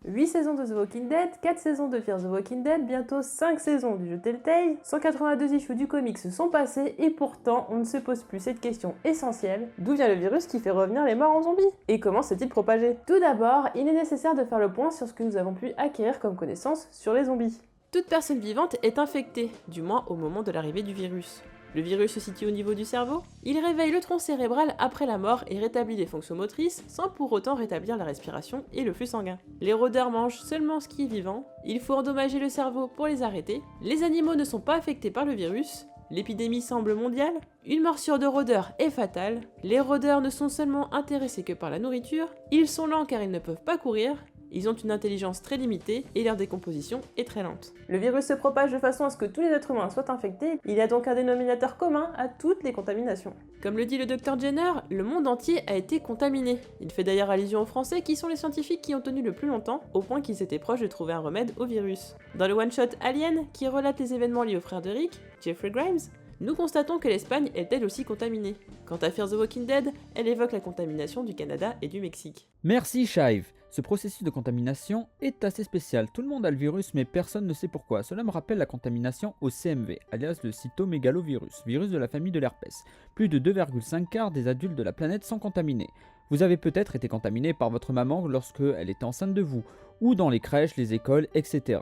8 saisons de The Walking Dead, 4 saisons de Fear the Walking Dead, bientôt 5 saisons du jeu Telltale, 182 issues du comics se sont passées et pourtant on ne se pose plus cette question essentielle, d'où vient le virus qui fait revenir les morts en zombies? Et comment s'est-il propagé? Tout d'abord, il est nécessaire de faire le point sur ce que nous avons pu acquérir comme connaissance sur les zombies. Toute personne vivante est infectée, du moins au moment de l'arrivée du virus. Le virus se situe au niveau du cerveau, il réveille le tronc cérébral après la mort et rétablit les fonctions motrices sans pour autant rétablir la respiration et le flux sanguin. Les rôdeurs mangent seulement ce qui est vivant, il faut endommager le cerveau pour les arrêter, les animaux ne sont pas affectés par le virus, l'épidémie semble mondiale, une morsure de rôdeur est fatale, les rôdeurs ne sont seulement intéressés que par la nourriture, ils sont lents car ils ne peuvent pas courir, ils ont une intelligence très limitée et leur décomposition est très lente. Le virus se propage de façon à ce que tous les êtres humains soient infectés, il y a donc un dénominateur commun à toutes les contaminations. Comme le dit le Dr Jenner, le monde entier a été contaminé. Il fait d'ailleurs allusion aux Français qui sont les scientifiques qui ont tenu le plus longtemps, au point qu'ils étaient proches de trouver un remède au virus. Dans le one-shot Alien, qui relate les événements liés au frère de Rick, Jeffrey Grimes, nous constatons que l'Espagne est elle aussi contaminée. Quant à Fear the Walking Dead, elle évoque la contamination du Canada et du Mexique. Merci Shive. Ce processus de contamination est assez spécial. Tout le monde a le virus mais personne ne sait pourquoi. Cela me rappelle la contamination au CMV, alias le cytomégalovirus, virus de la famille de l'herpès. Plus de 2,5 quarts des adultes de la planète sont contaminés. Vous avez peut-être été contaminé par votre maman lorsque elle était enceinte de vous, ou dans les crèches, les écoles, etc.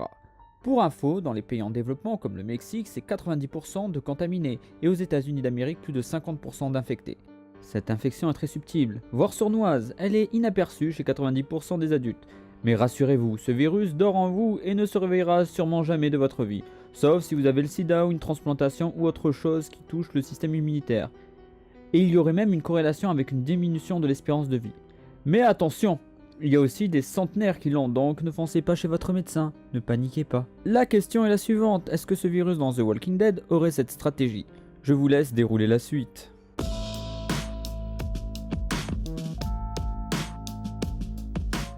Pour info, dans les pays en développement comme le Mexique, c'est 90% de contaminés, et aux États-Unis d'Amérique, plus de 50% d'infectés. Cette infection est très subtile, voire sournoise, elle est inaperçue chez 90% des adultes. Mais rassurez-vous, ce virus dort en vous et ne se réveillera sûrement jamais de votre vie, sauf si vous avez le sida ou une transplantation ou autre chose qui touche le système immunitaire. Et il y aurait même une corrélation avec une diminution de l'espérance de vie. Mais attention, il y a aussi des centenaires qui l'ont, donc ne foncez pas chez votre médecin, ne paniquez pas. La question est la suivante, est-ce que ce virus dans The Walking Dead aurait cette stratégie? Je vous laisse dérouler la suite.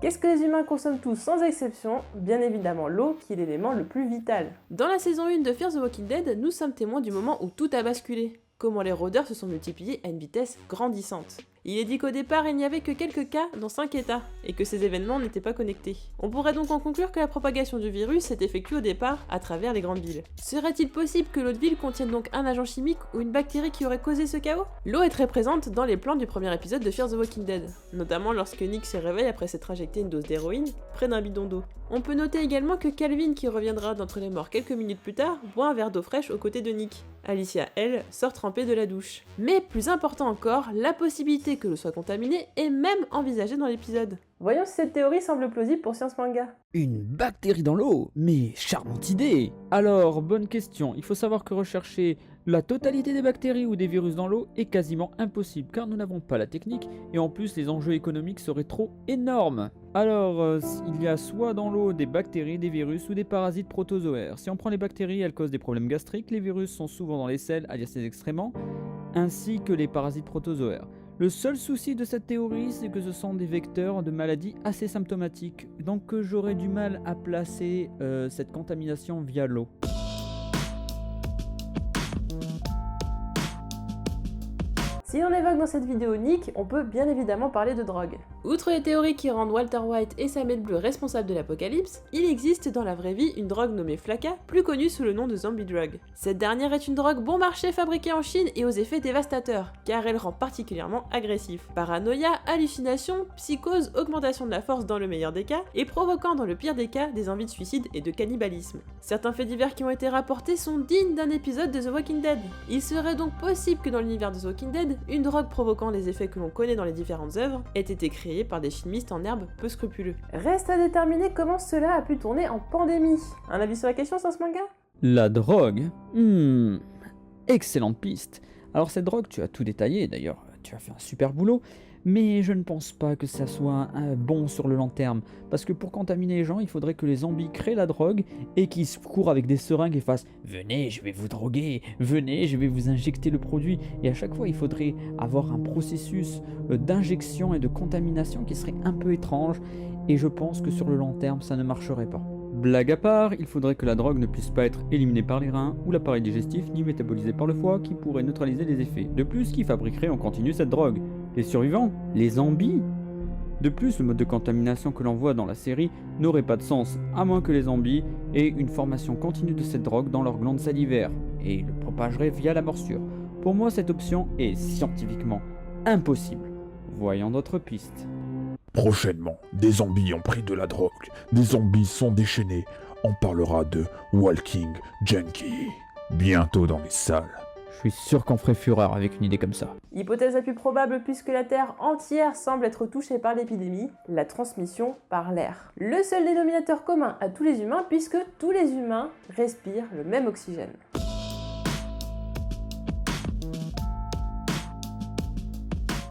Qu'est-ce que les humains consomment tous sans exception? Bien évidemment l'eau, qui est l'élément le plus vital. Dans la saison 1 de Fear the Walking Dead, nous sommes témoins du moment où tout a basculé. Comment les rôdeurs se sont multipliés à une vitesse grandissante. Il est dit qu'au départ, il n'y avait que quelques cas dans 5 états, et que ces événements n'étaient pas connectés. On pourrait donc en conclure que la propagation du virus s'est effectuée au départ à travers les grandes villes. Serait-il possible que l'eau de ville contienne donc un agent chimique ou une bactérie qui aurait causé ce chaos? L'eau est très présente dans les plans du premier épisode de Fear the Walking Dead, notamment lorsque Nick se réveille après s'être injecté une dose d'héroïne près d'un bidon d'eau. On peut noter également que Calvin, qui reviendra d'entre les morts quelques minutes plus tard, boit un verre d'eau fraîche aux côtés de Nick. Alicia, elle, sort trempée de la douche. Mais plus important encore, la possibilité que l'eau soit contaminée est même envisagée dans l'épisode. Voyons si cette théorie semble plausible pour Science Manga. Une bactérie dans l'eau? Mais charmante idée! Alors, bonne question, il faut savoir que rechercher la totalité des bactéries ou des virus dans l'eau est quasiment impossible car nous n'avons pas la technique et en plus les enjeux économiques seraient trop énormes. Alors, il y a soit dans l'eau des bactéries, des virus ou des parasites protozoaires. Si on prend les bactéries, elles causent des problèmes gastriques, les virus sont souvent dans les selles, alias les excréments, ainsi que les parasites protozoaires. Le seul souci de cette théorie, c'est que ce sont des vecteurs de maladies assez symptomatiques, donc j'aurais du mal à placer cette contamination via l'eau. Si on évoque dans cette vidéo Nick, on peut bien évidemment parler de drogue. Outre les théories qui rendent Walter White et Samuel Bleu responsables de l'apocalypse, il existe dans la vraie vie une drogue nommée Flakka, plus connue sous le nom de Zombie Drug. Cette dernière est une drogue bon marché fabriquée en Chine et aux effets dévastateurs, car elle rend particulièrement agressif. Paranoïa, hallucination, psychose, augmentation de la force dans le meilleur des cas, et provoquant dans le pire des cas des envies de suicide et de cannibalisme. Certains faits divers qui ont été rapportés sont dignes d'un épisode de The Walking Dead. Il serait donc possible que dans l'univers de The Walking Dead, une drogue provoquant les effets que l'on connaît dans les différentes œuvres ait été créée par des chimistes en herbe peu scrupuleux. Reste à déterminer comment cela a pu tourner en pandémie. Un avis sur la question, Sens Manga? La drogue? Excellente piste. Alors cette drogue, tu as tout détaillé, d'ailleurs tu as fait un super boulot, mais je ne pense pas que ça soit bon sur le long terme, parce que pour contaminer les gens, il faudrait que les zombies créent la drogue et qu'ils courent avec des seringues et fassent « Venez, je vais vous droguer, venez, je vais vous injecter le produit ». Et à chaque fois, il faudrait avoir un processus d'injection et de contamination qui serait un peu étrange, et je pense que sur le long terme, ça ne marcherait pas. Blague à part, il faudrait que la drogue ne puisse pas être éliminée par les reins ou l'appareil digestif ni métabolisée par le foie qui pourrait neutraliser les effets. De plus, qui fabriquerait en continu cette drogue? Les survivants? Les zombies? De plus, le mode de contamination que l'on voit dans la série n'aurait pas de sens, à moins que les zombies aient une formation continue de cette drogue dans leurs glandes salivaires, et le propageraient via la morsure. Pour moi, cette option est scientifiquement impossible. Voyons d'autres pistes. Prochainement, des zombies ont pris de la drogue, des zombies sont déchaînés. On parlera de Walking Junkie. Bientôt dans les salles. Je suis sûr qu'on ferait fureur avec une idée comme ça. Hypothèse la plus probable puisque la Terre entière semble être touchée par l'épidémie, la transmission par l'air. Le seul dénominateur commun à tous les humains puisque tous les humains respirent le même oxygène.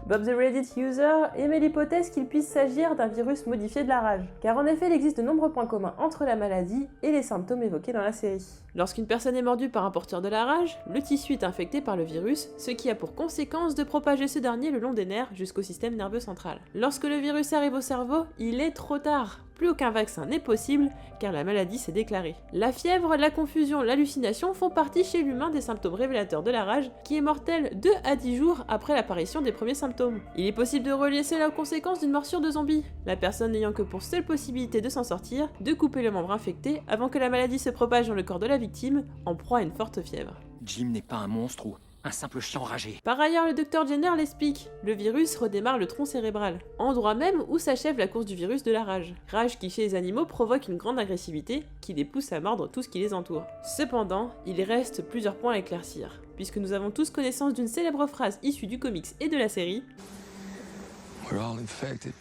Bob the Reddit User émet l'hypothèse qu'il puisse s'agir d'un virus modifié de la rage, car en effet il existe de nombreux points communs entre la maladie et les symptômes évoqués dans la série. Lorsqu'une personne est mordue par un porteur de la rage, le tissu est infecté par le virus, ce qui a pour conséquence de propager ce dernier le long des nerfs jusqu'au système nerveux central. Lorsque le virus arrive au cerveau, il est trop tard. Plus aucun vaccin n'est possible car la maladie s'est déclarée. La fièvre, la confusion, l'hallucination font partie chez l'humain des symptômes révélateurs de la rage qui est mortelle 2 à 10 jours après l'apparition des premiers symptômes. Il est possible de relier cela aux conséquences d'une morsure de zombie, la personne n'ayant que pour seule possibilité de s'en sortir, de couper le membre infecté avant que la maladie se propage dans le corps de la victime en proie à une forte fièvre. Jim n'est pas un monstre ou un simple chien enragé. Par ailleurs, le Dr Jenner l'explique, le virus redémarre le tronc cérébral, endroit même où s'achève la course du virus de la rage. Rage qui chez les animaux provoque une grande agressivité qui les pousse à mordre tout ce qui les entoure. Cependant, il reste plusieurs points à éclaircir, puisque nous avons tous connaissance d'une célèbre phrase issue du comics et de la série. We're all infected.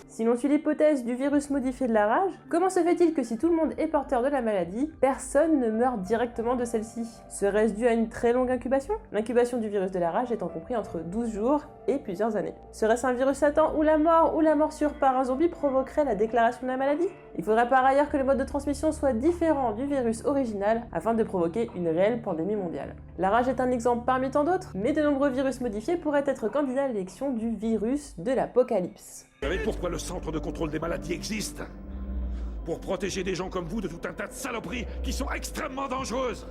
Si l'on suit l'hypothèse du virus modifié de la rage, comment se fait-il que si tout le monde est porteur de la maladie, personne ne meurt directement de celle-ci? Serait-ce dû à une très longue incubation? L'incubation du virus de la rage étant compris entre 12 jours et plusieurs années. Serait-ce un virus latent où la mort ou la morsure par un zombie provoquerait la déclaration de la maladie? Il faudrait par ailleurs que le mode de transmission soit différent du virus original afin de provoquer une réelle pandémie mondiale. La rage est un exemple parmi tant d'autres, mais de nombreux virus modifiés pourraient être candidats à l'élection du virus de l'apocalypse. Vous savez pourquoi le centre de contrôle des maladies existe? Pour protéger des gens comme vous de tout un tas de saloperies qui sont extrêmement dangereuses.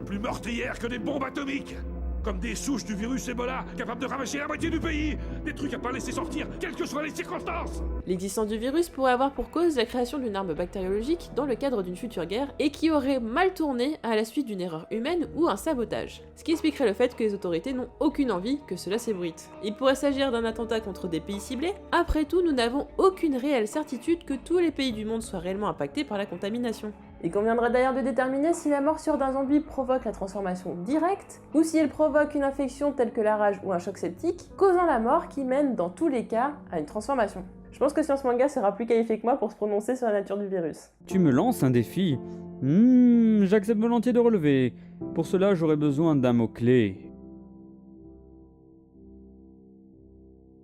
Plus meurtrières que des bombes atomiques. Comme des souches du virus Ebola, capables de ravager la moitié du pays. Des trucs à pas laisser sortir, quelles que soient les circonstances. L'existence du virus pourrait avoir pour cause la création d'une arme bactériologique dans le cadre d'une future guerre et qui aurait mal tourné à la suite d'une erreur humaine ou un sabotage. Ce qui expliquerait le fait que les autorités n'ont aucune envie que cela s'ébruite. Il pourrait s'agir d'un attentat contre des pays ciblés. Après tout, nous n'avons aucune réelle certitude que tous les pays du monde soient réellement impactés par la contamination. Il conviendrait d'ailleurs de déterminer si la morsure d'un zombie provoque la transformation directe, ou si elle provoque une infection telle que la rage ou un choc septique, causant la mort qui mène dans tous les cas à une transformation. Je pense que Science Manga sera plus qualifié que moi pour se prononcer sur la nature du virus. Tu me lances un défi. J'accepte volontiers de relever. Pour cela, j'aurais besoin d'un mot-clé.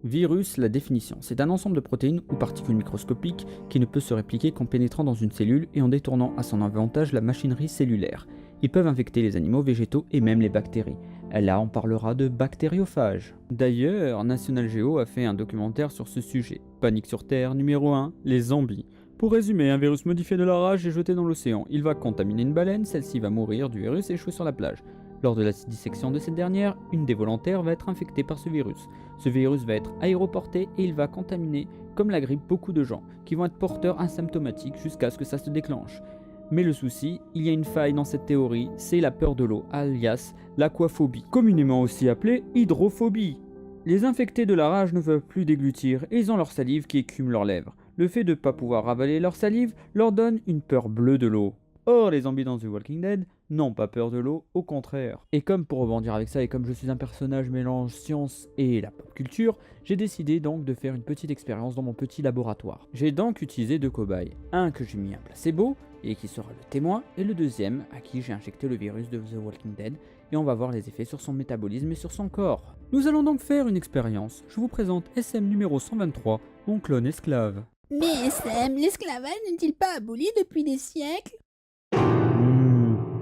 Virus, la définition, c'est un ensemble de protéines ou particules microscopiques qui ne peut se répliquer qu'en pénétrant dans une cellule et en détournant à son avantage la machinerie cellulaire. Ils peuvent infecter les animaux, végétaux et même les bactéries. Là, on parlera de bactériophages. D'ailleurs, National Geo a fait un documentaire sur ce sujet. Panique sur Terre, numéro 1, les zombies. Pour résumer, un virus modifié de la rage est jeté dans l'océan. Il va contaminer une baleine, celle-ci va mourir du virus échoué sur la plage. Lors de la dissection de cette dernière, une des volontaires va être infectée par ce virus. Ce virus va être aéroporté et il va contaminer, comme la grippe, beaucoup de gens, qui vont être porteurs asymptomatiques jusqu'à ce que ça se déclenche. Mais le souci, il y a une faille dans cette théorie, c'est la peur de l'eau, alias l'aquaphobie, communément aussi appelée hydrophobie. Les infectés de la rage ne peuvent plus déglutir et ils ont leur salive qui écume leurs lèvres. Le fait de ne pas pouvoir avaler leur salive leur donne une peur bleue de l'eau. Or, les zombies dans The Walking Dead n'ont pas peur de l'eau, au contraire. Et comme pour rebondir avec ça, et comme je suis un personnage mélange science et la pop culture, j'ai décidé donc de faire une petite expérience dans mon petit laboratoire. J'ai donc utilisé 2 cobayes. Un que j'ai mis un placebo, et qui sera le témoin, et le deuxième à qui j'ai injecté le virus de The Walking Dead, et on va voir les effets sur son métabolisme et sur son corps. Nous allons donc faire une expérience. Je vous présente SM numéro 123, mon clone esclave. Mais SM, l'esclavage n'est-il pas aboli depuis des siècles?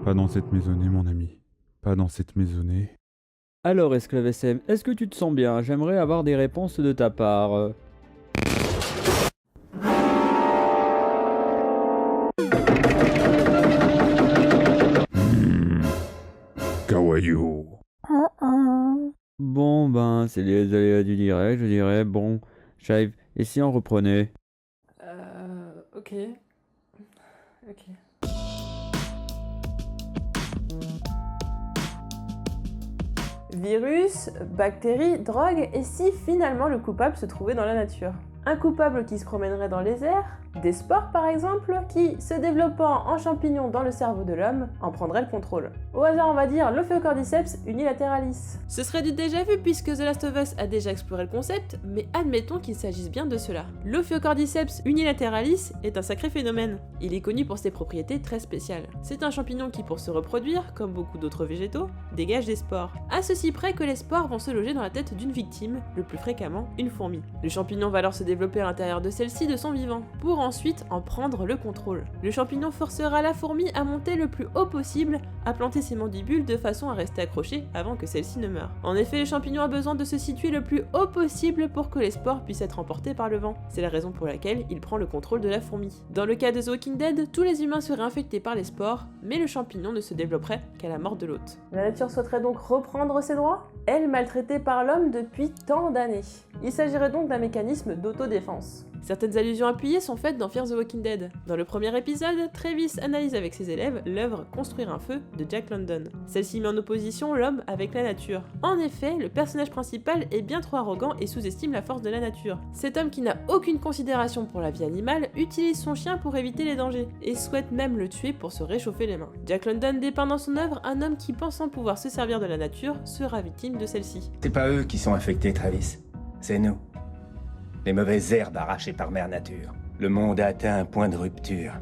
Pas dans cette maisonnée, mon ami. Pas dans cette maisonnée. Alors, esclave SM, est-ce que tu te sens bien? J'aimerais avoir des réponses de ta part. Kawaii. Bon, ben, c'est les aléas du direct, je dirais. Bon, Shive, et si on reprenait? Ok. Ok. Virus, bactéries, drogue, et si finalement le coupable se trouvait dans la nature? Un coupable qui se promènerait dans les airs, des spores par exemple, qui, se développant en champignons dans le cerveau de l'homme, en prendraient le contrôle. Au hasard, on va dire l'Ophiocordyceps unilateralis. Ce serait du déjà vu puisque The Last of Us a déjà exploré le concept, mais admettons qu'il s'agisse bien de cela. L'Ophiocordyceps unilateralis est un sacré phénomène. Il est connu pour ses propriétés très spéciales. C'est un champignon qui, pour se reproduire, comme beaucoup d'autres végétaux, dégage des spores. À ceci près que les spores vont se loger dans la tête d'une victime, le plus fréquemment une fourmi. Le champignon va alors se développer à l'intérieur de celle-ci de son vivant, pour ensuite en prendre le contrôle. Le champignon forcera la fourmi à monter le plus haut possible, à planter ses mandibules de façon à rester accrochée avant que celle-ci ne meure. En effet, le champignon a besoin de se situer le plus haut possible pour que les spores puissent être emportés par le vent. C'est la raison pour laquelle il prend le contrôle de la fourmi. Dans le cas de The Walking Dead, tous les humains seraient infectés par les spores, mais le champignon ne se développerait qu'à la mort de l'hôte. La nature souhaiterait donc reprendre ses droits? Elle maltraitée par l'homme depuis tant d'années. Il s'agirait donc d'un mécanisme d'autodéfense. Certaines allusions appuyées sont faites dans Fear the Walking Dead. Dans le premier épisode, Travis analyse avec ses élèves l'œuvre Construire un feu de Jack London. Celle-ci met en opposition l'homme avec la nature. En effet, le personnage principal est bien trop arrogant et sous-estime la force de la nature. Cet homme qui n'a aucune considération pour la vie animale utilise son chien pour éviter les dangers, et souhaite même le tuer pour se réchauffer les mains. Jack London dépeint dans son œuvre un homme qui, pensant pouvoir se servir de la nature, sera victime de celle-ci. C'est pas eux qui sont infectés, Travis. C'est nous. Les mauvaises herbes arrachées par Mère Nature. Le monde a atteint un point de rupture.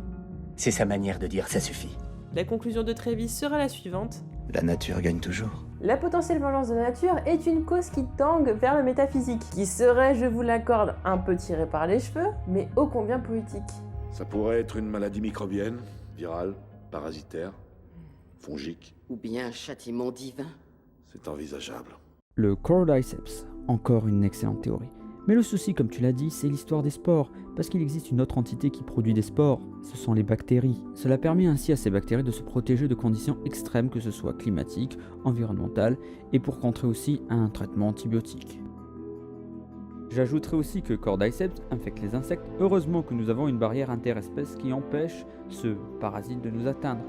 C'est sa manière de dire ça suffit. La conclusion de Travis sera la suivante. La nature gagne toujours. La potentielle vengeance de la nature est une cause qui tangue vers le métaphysique, qui serait, je vous l'accorde, un peu tiré par les cheveux, mais ô combien poétique. Ça pourrait être une maladie microbienne, virale, parasitaire, fongique. Ou bien un châtiment divin. C'est envisageable. Le Cordyceps, encore une excellente théorie. Mais le souci, comme tu l'as dit, c'est l'histoire des spores, parce qu'il existe une autre entité qui produit des spores, ce sont les bactéries. Cela permet ainsi à ces bactéries de se protéger de conditions extrêmes, que ce soit climatiques, environnementales, et pour contrer aussi un traitement antibiotique. J'ajouterai aussi que Cordyceps infecte les insectes. Heureusement que nous avons une barrière interespèce qui empêche ce parasite de nous atteindre.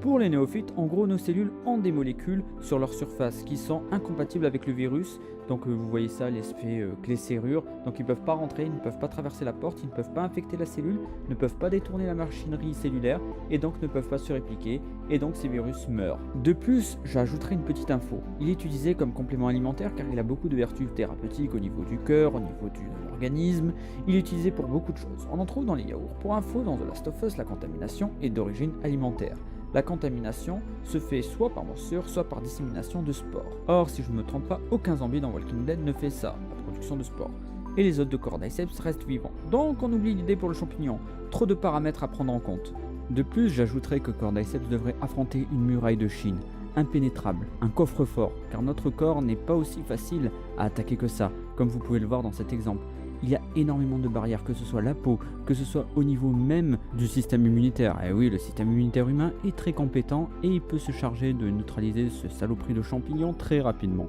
Pour les néophytes, en gros, nos cellules ont des molécules sur leur surface qui sont incompatibles avec le virus. Donc vous voyez ça, l'effet clé-serrure. Donc ils ne peuvent pas rentrer, ils ne peuvent pas traverser la porte, ils ne peuvent pas infecter la cellule, ne peuvent pas détourner la machinerie cellulaire et donc ne peuvent pas se répliquer. Et donc ces virus meurent. De plus, j'ajouterai une petite info. Il est utilisé comme complément alimentaire car il a beaucoup de vertus thérapeutiques au niveau du cœur, au niveau de l'organisme. Il est utilisé pour beaucoup de choses. On en trouve dans les yaourts. Pour info, dans The Last of Us, la contamination est d'origine alimentaire. La contamination se fait soit par morsure, soit par dissémination de spores. Or, si je ne me trompe pas, aucun zombie dans Walking Dead ne fait ça, la production de spores. Et les hôtes de Cordyceps restent vivants. Donc on oublie l'idée pour le champignon. Trop de paramètres à prendre en compte. De plus, j'ajouterai que Cordyceps devrait affronter une muraille de Chine, impénétrable, un coffre-fort, car notre corps n'est pas aussi facile à attaquer que ça, comme vous pouvez le voir dans cet exemple. Il y a énormément de barrières, que ce soit la peau, que ce soit au niveau même du système immunitaire. Et oui, le système immunitaire humain est très compétent et il peut se charger de neutraliser ce saloperie de champignons très rapidement.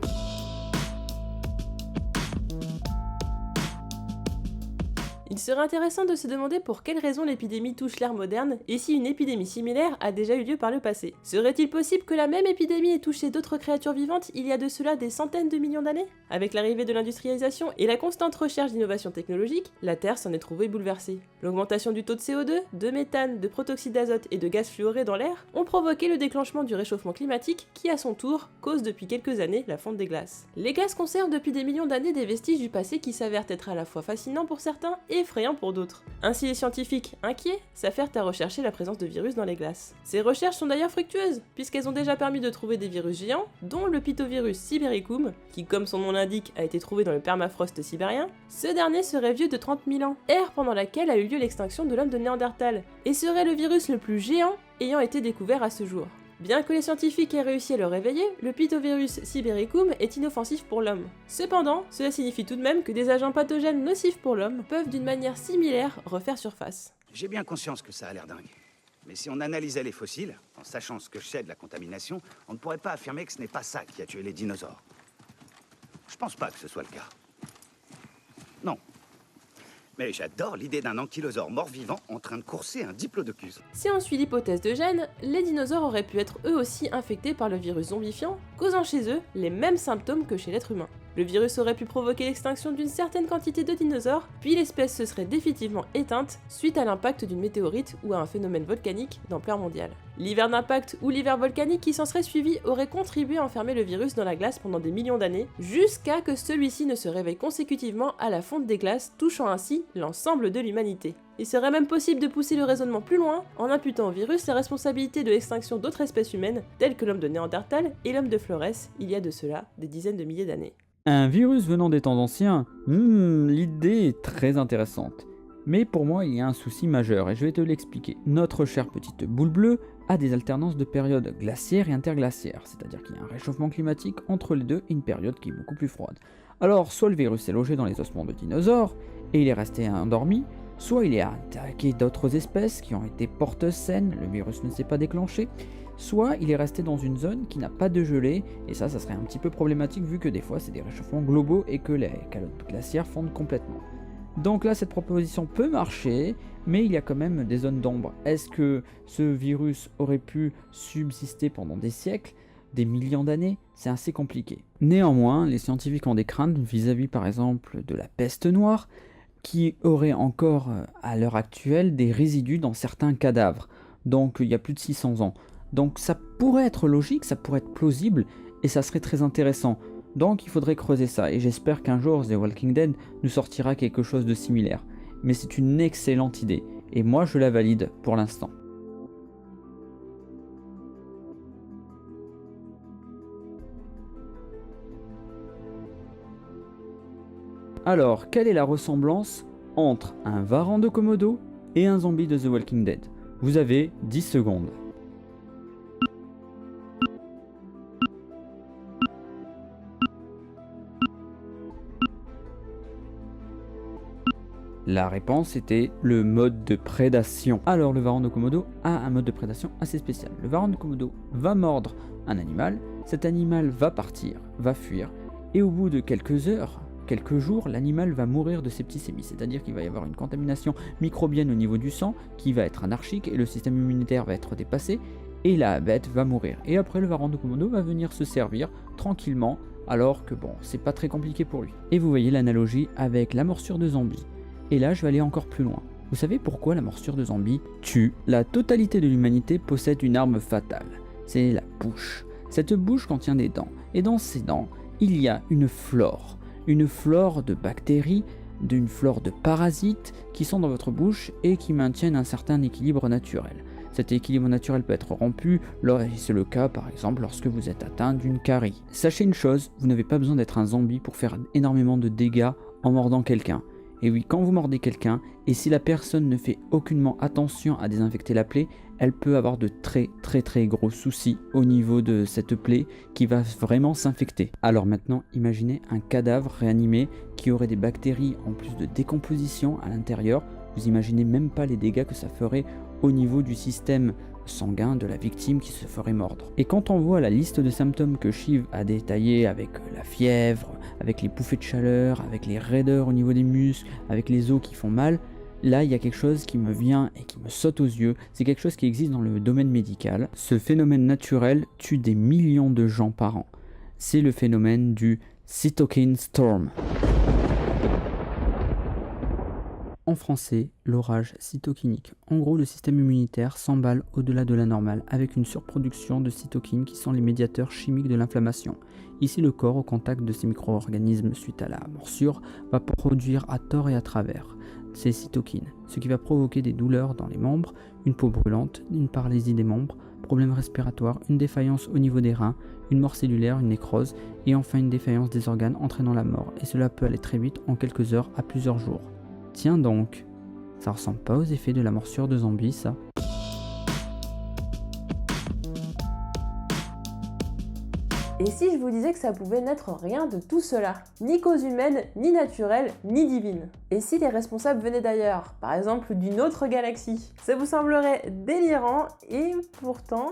Il serait intéressant de se demander pour quelles raisons l'épidémie touche l'ère moderne et si une épidémie similaire a déjà eu lieu par le passé. Serait-il possible que la même épidémie ait touché d'autres créatures vivantes il y a de cela des centaines de millions d'années? Avec l'arrivée de l'industrialisation et la constante recherche d'innovation technologique, la Terre s'en est trouvée bouleversée. L'augmentation du taux de CO2, de méthane, de protoxyde d'azote et de gaz fluorés dans l'air ont provoqué le déclenchement du réchauffement climatique qui, à son tour, cause depuis quelques années la fonte des glaces. Les glaces conservent depuis des millions d'années des vestiges du passé qui s'avèrent être à la fois fascinants pour certains et effrayant pour d'autres. Ainsi, les scientifiques, inquiets, s'affairent à rechercher la présence de virus dans les glaces. Ces recherches sont d'ailleurs fructueuses, puisqu'elles ont déjà permis de trouver des virus géants, dont le pitovirus Sibericum, qui, comme son nom l'indique, a été trouvé dans le permafrost sibérien. Ce dernier serait vieux de 30 000 ans, ère pendant laquelle a eu lieu l'extinction de l'homme de Néandertal, et serait le virus le plus géant ayant été découvert à ce jour. Bien que les scientifiques aient réussi à le réveiller, le pitovirus Sibericum est inoffensif pour l'homme. Cependant, cela signifie tout de même que des agents pathogènes nocifs pour l'homme peuvent d'une manière similaire refaire surface. J'ai bien conscience que ça a l'air dingue. Mais si on analysait les fossiles, en sachant ce que je sais de la contamination, on ne pourrait pas affirmer que ce n'est pas ça qui a tué les dinosaures. Je pense pas que ce soit le cas. Non. Mais j'adore l'idée d'un ankylosaure mort-vivant en train de courser un diplodocus. Si on suit l'hypothèse de Gene, les dinosaures auraient pu être eux aussi infectés par le virus zombifiant, causant chez eux les mêmes symptômes que chez l'être humain. Le virus aurait pu provoquer l'extinction d'une certaine quantité de dinosaures, puis l'espèce se serait définitivement éteinte suite à l'impact d'une météorite ou à un phénomène volcanique d'ampleur mondiale. L'hiver d'impact ou l'hiver volcanique qui s'en serait suivi aurait contribué à enfermer le virus dans la glace pendant des millions d'années, jusqu'à que celui-ci ne se réveille consécutivement à la fonte des glaces, touchant ainsi l'ensemble de l'humanité. Il serait même possible de pousser le raisonnement plus loin en imputant au virus la responsabilité de l'extinction d'autres espèces humaines, telles que l'homme de Néandertal et l'homme de Flores, il y a de cela des dizaines de milliers d'années. Un virus venant des temps anciens, l'idée est très intéressante. Mais pour moi, il y a un souci majeur et je vais te l'expliquer. Notre chère petite boule bleue a des alternances de périodes glaciaires et interglaciaires, c'est-à-dire qu'il y a un réchauffement climatique entre les deux et une période qui est beaucoup plus froide. Alors, soit le virus est logé dans les ossements de dinosaures et il est resté endormi, soit il est attaqué d'autres espèces qui ont été porteuses saines, le virus ne s'est pas déclenché, soit il est resté dans une zone qui n'a pas de gelée, et ça serait un petit peu problématique vu que des fois c'est des réchauffements globaux et que les calottes glaciaires fondent complètement. Donc là cette proposition peut marcher, mais il y a quand même des zones d'ombre. Est-ce que ce virus aurait pu subsister pendant des siècles, des millions d'années? C'est assez compliqué. Néanmoins, les scientifiques ont des craintes vis-à-vis par exemple de la peste noire, qui aurait encore à l'heure actuelle des résidus dans certains cadavres, donc il y a plus de 600 ans. Donc ça pourrait être logique, ça pourrait être plausible, et ça serait très intéressant. Donc il faudrait creuser ça, et j'espère qu'un jour The Walking Dead nous sortira quelque chose de similaire. Mais c'est une excellente idée, et moi je la valide pour l'instant. Alors, quelle est la ressemblance entre un varan de Komodo et un zombie de The Walking Dead? Vous avez 10 secondes. La réponse était le mode de prédation. Alors le varan de Komodo a un mode de prédation assez spécial. Le varan de Komodo va mordre un animal, cet animal va partir, va fuir, et au bout de quelques heures, quelques jours, l'animal va mourir de septicémie, c'est-à-dire qu'il va y avoir une contamination microbienne au niveau du sang qui va être anarchique et le système immunitaire va être dépassé et la bête va mourir. Et après le varan de Komodo va venir se servir tranquillement alors que bon, c'est pas très compliqué pour lui. Et vous voyez l'analogie avec la morsure de zombie. Et là, je vais aller encore plus loin. Vous savez pourquoi la morsure de zombie tue? La totalité de l'humanité possède une arme fatale. C'est la bouche. Cette bouche contient des dents. Et dans ces dents, il y a une flore. Une flore de bactéries, d'une flore de parasites qui sont dans votre bouche et qui maintiennent un certain équilibre naturel. Cet équilibre naturel peut être rompu, c'est le cas par exemple lorsque vous êtes atteint d'une carie. Sachez une chose, vous n'avez pas besoin d'être un zombie pour faire énormément de dégâts en mordant quelqu'un. Et oui, quand vous mordez quelqu'un, et si la personne ne fait aucunement attention à désinfecter la plaie, elle peut avoir de très gros soucis au niveau de cette plaie qui va vraiment s'infecter. Alors maintenant, imaginez un cadavre réanimé qui aurait des bactéries en plus de décomposition à l'intérieur. Vous imaginez même pas les dégâts que ça ferait au niveau du système sanguin de la victime qui se ferait mordre. Et quand on voit la liste de symptômes que Shiv a détaillé avec la fièvre, avec les bouffées de chaleur, avec les raideurs au niveau des muscles, avec les os qui font mal, là il y a quelque chose qui me vient et qui me saute aux yeux, c'est quelque chose qui existe dans le domaine médical. Ce phénomène naturel tue des millions de gens par an. C'est le phénomène du cytokine storm. En français, l'orage cytokinique. En gros, le système immunitaire s'emballe au-delà de la normale avec une surproduction de cytokines qui sont les médiateurs chimiques de l'inflammation. Ici, le corps, au contact de ces micro-organismes suite à la morsure, va produire à tort et à travers ces cytokines, ce qui va provoquer des douleurs dans les membres, une peau brûlante, une paralysie des membres, problèmes respiratoires, une défaillance au niveau des reins, une mort cellulaire, une nécrose, et enfin une défaillance des organes entraînant la mort, et cela peut aller très vite en quelques heures à plusieurs jours. Tiens donc, ça ressemble pas aux effets de la morsure de zombie, ça. Et si je vous disais que ça pouvait n'être rien de tout cela? Ni cause humaine, ni naturelle, ni divine. Et si les responsables venaient d'ailleurs, par exemple d'une autre galaxie? Ça vous semblerait délirant et pourtant,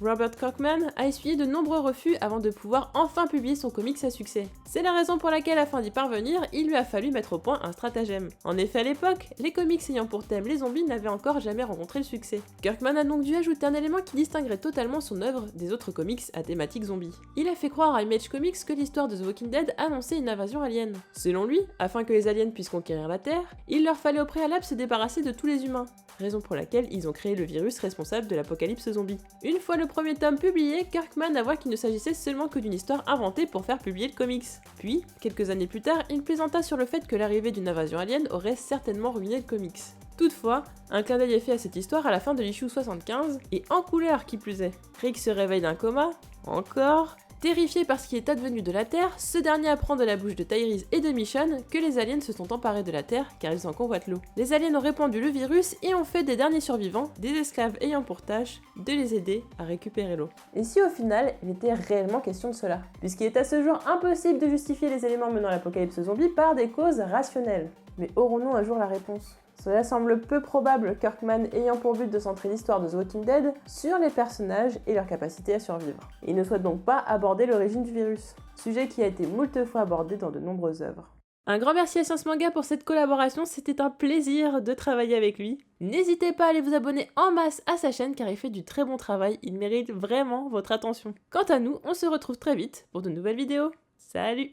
Robert Kirkman a essuyé de nombreux refus avant de pouvoir enfin publier son comics à succès. C'est la raison pour laquelle, afin d'y parvenir, il lui a fallu mettre au point un stratagème. En effet, à l'époque, les comics ayant pour thème les zombies n'avaient encore jamais rencontré le succès. Kirkman a donc dû ajouter un élément qui distinguerait totalement son œuvre des autres comics à thématique zombie. Il a fait croire à Image Comics que l'histoire de The Walking Dead annonçait une invasion alien. Selon lui, afin que les aliens puissent conquérir la Terre, il leur fallait au préalable se débarrasser de tous les humains. Raison pour laquelle ils ont créé le virus responsable de l'apocalypse zombie. Une fois le premier tome publié, Kirkman avoua qu'il ne s'agissait seulement que d'une histoire inventée pour faire publier le comics. Puis, quelques années plus tard, il plaisanta sur le fait que l'arrivée d'une invasion alien aurait certainement ruiné le comics. Toutefois, un clin d'œil est fait à cette histoire à la fin de l'issue 75, et en couleur qui plus est. Rick se réveille d'un coma, encore. Terrifié par ce qui est advenu de la Terre, ce dernier apprend de la bouche de Tyrese et de Michonne que les aliens se sont emparés de la Terre car ils en convoitent l'eau. Les aliens ont répandu le virus et ont fait des derniers survivants des esclaves ayant pour tâche de les aider à récupérer l'eau. Et si au final, il était réellement question de cela? Puisqu'il est à ce jour impossible de justifier les éléments menant à l'apocalypse zombie par des causes rationnelles. Mais aurons-nous un jour la réponse? Cela semble peu probable, Kirkman ayant pour but de centrer l'histoire de The Walking Dead sur les personnages et leur capacité à survivre. Il ne souhaite donc pas aborder l'origine du virus, sujet qui a été moult fois abordé dans de nombreuses œuvres. Un grand merci à Science Manga pour cette collaboration, c'était un plaisir de travailler avec lui. N'hésitez pas à aller vous abonner en masse à sa chaîne car il fait du très bon travail, il mérite vraiment votre attention. Quant à nous, on se retrouve très vite pour de nouvelles vidéos. Salut!